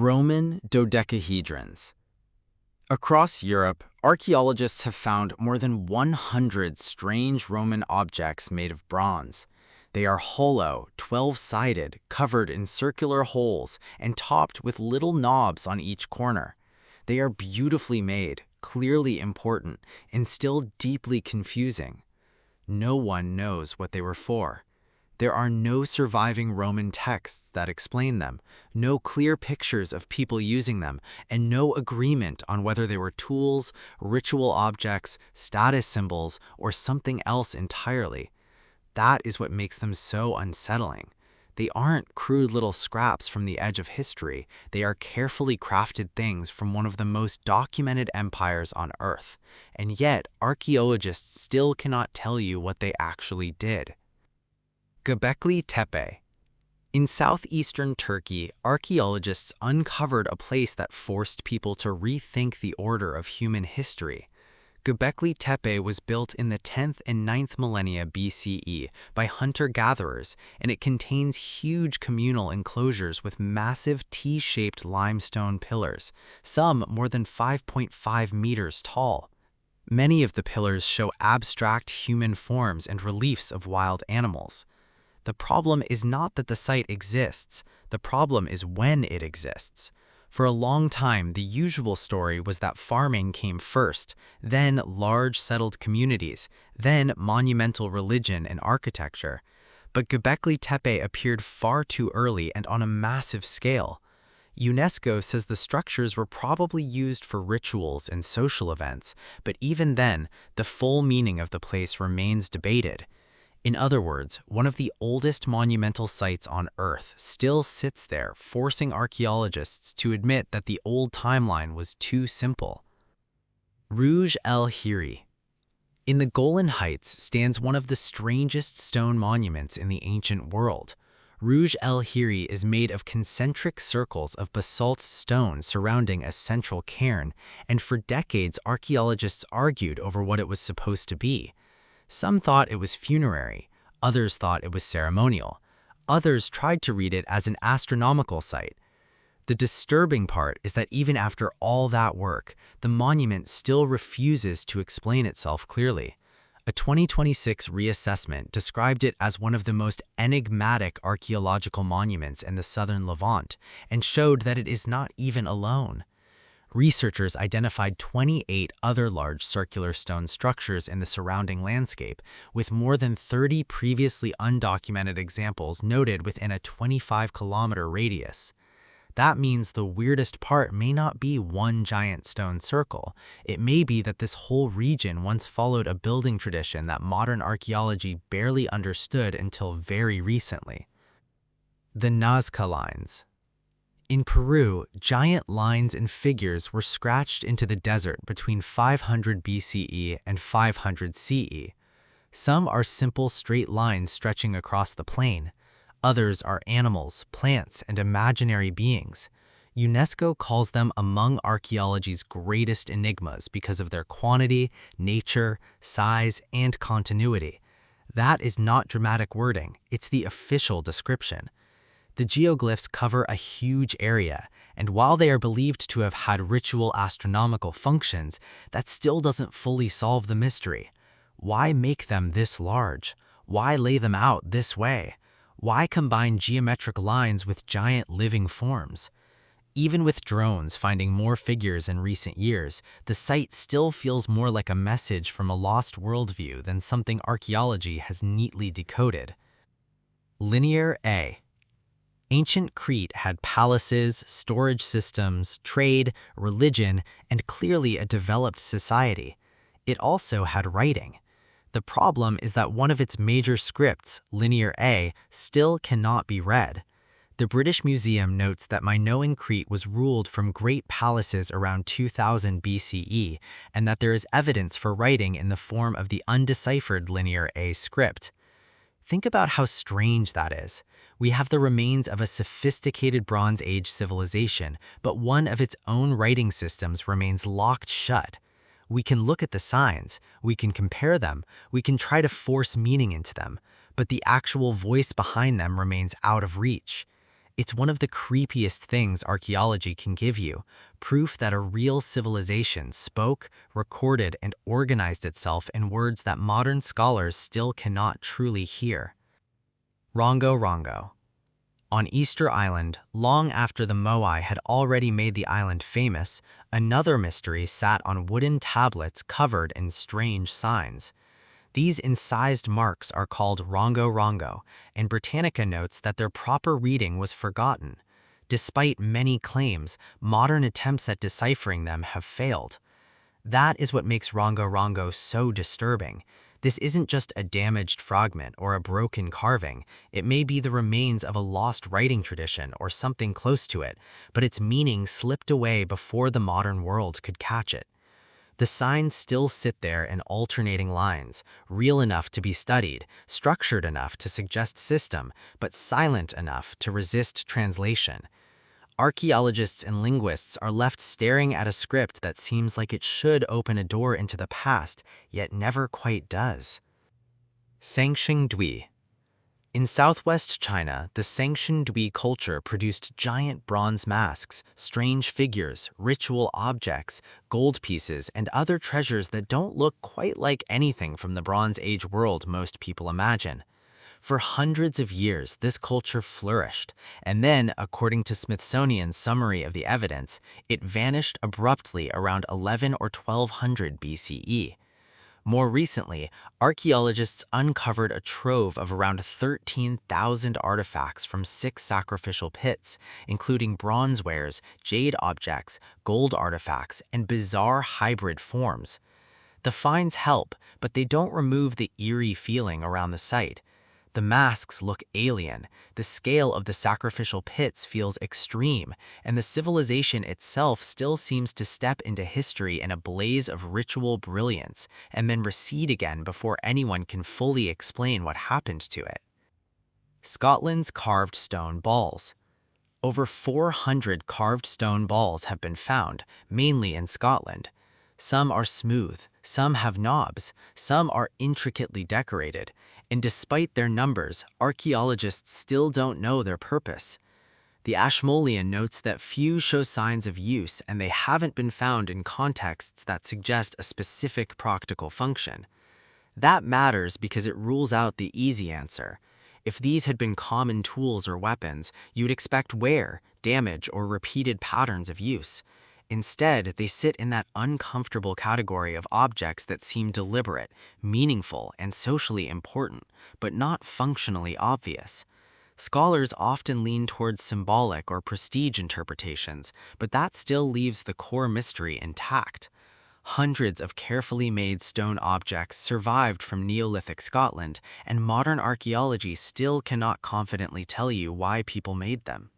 Roman dodecahedrons. Across Europe, archaeologists have found more than 100 strange Roman objects made of bronze. They are hollow, 12-sided, covered in circular holes, and topped with little knobs on each corner. They are beautifully made, clearly important, and still deeply confusing. No one knows what they were for. There are no surviving Roman texts that explain them, no clear pictures of people using them, and no agreement on whether they were tools, ritual objects, status symbols, or something else entirely. That is what makes them so unsettling. They aren't crude little scraps from the edge of history. They are carefully crafted things from one of the most documented empires on Earth. And yet, archaeologists still cannot tell you what they actually did. Göbekli Tepe. In southeastern Turkey, archaeologists uncovered a place that forced people to rethink the order of human history. Göbekli Tepe was built in the 10th and 9th millennia BCE by hunter-gatherers, and it contains huge communal enclosures with massive T-shaped limestone pillars, some more than 5.5 meters tall. Many of the pillars show abstract human forms and reliefs of wild animals. The problem is not that the site exists, the problem is when it exists. For a long time, the usual story was that farming came first, then large settled communities, then monumental religion and architecture. But Göbekli Tepe appeared far too early and on a massive scale. UNESCO says the structures were probably used for rituals and social events, but even then, the full meaning of the place remains debated. In other words, one of the oldest monumental sites on Earth still sits there, forcing archaeologists to admit that the old timeline was too simple. Rouge El Hiri. In the Golan Heights stands one of the strangest stone monuments in the ancient world. Rouge El Hiri is made of concentric circles of basalt stone surrounding a central cairn, and for decades archaeologists argued over what it was supposed to be. Some thought it was funerary, others thought it was ceremonial. Others tried to read it as an astronomical site. The disturbing part is that even after all that work, the monument still refuses to explain itself clearly. A 2026 reassessment described it as one of the most enigmatic archaeological monuments in the southern Levant and showed that it is not even alone. Researchers identified 28 other large circular stone structures in the surrounding landscape, with more than 30 previously undocumented examples noted within a 25-kilometer radius. That means the weirdest part may not be one giant stone circle. It may be that this whole region once followed a building tradition that modern archaeology barely understood until very recently. The Nazca Lines. In Peru, giant lines and figures were scratched into the desert between 500 BCE and 500 CE. Some are simple straight lines stretching across the plain. Others are animals, plants, and imaginary beings. UNESCO calls them among archaeology's greatest enigmas because of their quantity, nature, size, and continuity. That is not dramatic wording, it's the official description. The geoglyphs cover a huge area, and while they are believed to have had ritual astronomical functions, that still doesn't fully solve the mystery. Why make them this large? Why lay them out this way? Why combine geometric lines with giant living forms? Even with drones finding more figures in recent years, the site still feels more like a message from a lost worldview than something archaeology has neatly decoded. Linear A. Ancient Crete had palaces, storage systems, trade, religion, and clearly a developed society. It also had writing. The problem is that one of its major scripts, Linear A, still cannot be read. The British Museum notes that Minoan Crete was ruled from great palaces around 2000 BCE, and that there is evidence for writing in the form of the undeciphered Linear A script. Think about how strange that is. We have the remains of a sophisticated Bronze Age civilization, but one of its own writing systems remains locked shut. We can look at the signs, we can compare them, we can try to force meaning into them, but the actual voice behind them remains out of reach. It's one of the creepiest things archaeology can give you, proof that a real civilization spoke, recorded, and organized itself in words that modern scholars still cannot truly hear. Rongo Rongo. On Easter Island, long after the Moai had already made the island famous, another mystery sat on wooden tablets covered in strange signs. These incised marks are called Rongo Rongo, and Britannica notes that their proper reading was forgotten. Despite many claims, modern attempts at deciphering them have failed. That is what makes Rongo Rongo so disturbing. This isn't just a damaged fragment or a broken carving. It may be the remains of a lost writing tradition or something close to it, but its meaning slipped away before the modern world could catch it. The signs still sit there in alternating lines, real enough to be studied, structured enough to suggest system, but silent enough to resist translation. Archaeologists and linguists are left staring at a script that seems like it should open a door into the past, yet never quite does. Sangxing Dui. In southwest China, the Sangxing Dui culture produced giant bronze masks, strange figures, ritual objects, gold pieces, and other treasures that don't look quite like anything from the Bronze Age world most people imagine. For hundreds of years, this culture flourished, and then, according to Smithsonian's summary of the evidence, it vanished abruptly around 11 or 1200 BCE. More recently, archaeologists uncovered a trove of around 13,000 artifacts from 6 sacrificial pits, including bronze wares, jade objects, gold artifacts, and bizarre hybrid forms. The finds help, but they don't remove the eerie feeling around the site. The masks look alien, the scale of the sacrificial pits feels extreme, and the civilization itself still seems to step into history in a blaze of ritual brilliance and then recede again before anyone can fully explain what happened to it. Scotland's carved stone balls. Over 400 carved stone balls have been found, mainly in Scotland. Some are smooth, some have knobs, some are intricately decorated, and despite their numbers, archaeologists still don't know their purpose. The Ashmolean notes that few show signs of use and they haven't been found in contexts that suggest a specific practical function. That matters because it rules out the easy answer. If these had been common tools or weapons, you'd expect wear, damage, or repeated patterns of use. Instead, they sit in that uncomfortable category of objects that seem deliberate, meaningful, and socially important, but not functionally obvious. Scholars often lean towards symbolic or prestige interpretations, but that still leaves the core mystery intact. Hundreds of carefully made stone objects survived from Neolithic Scotland, and modern archaeology still cannot confidently tell you why people made them.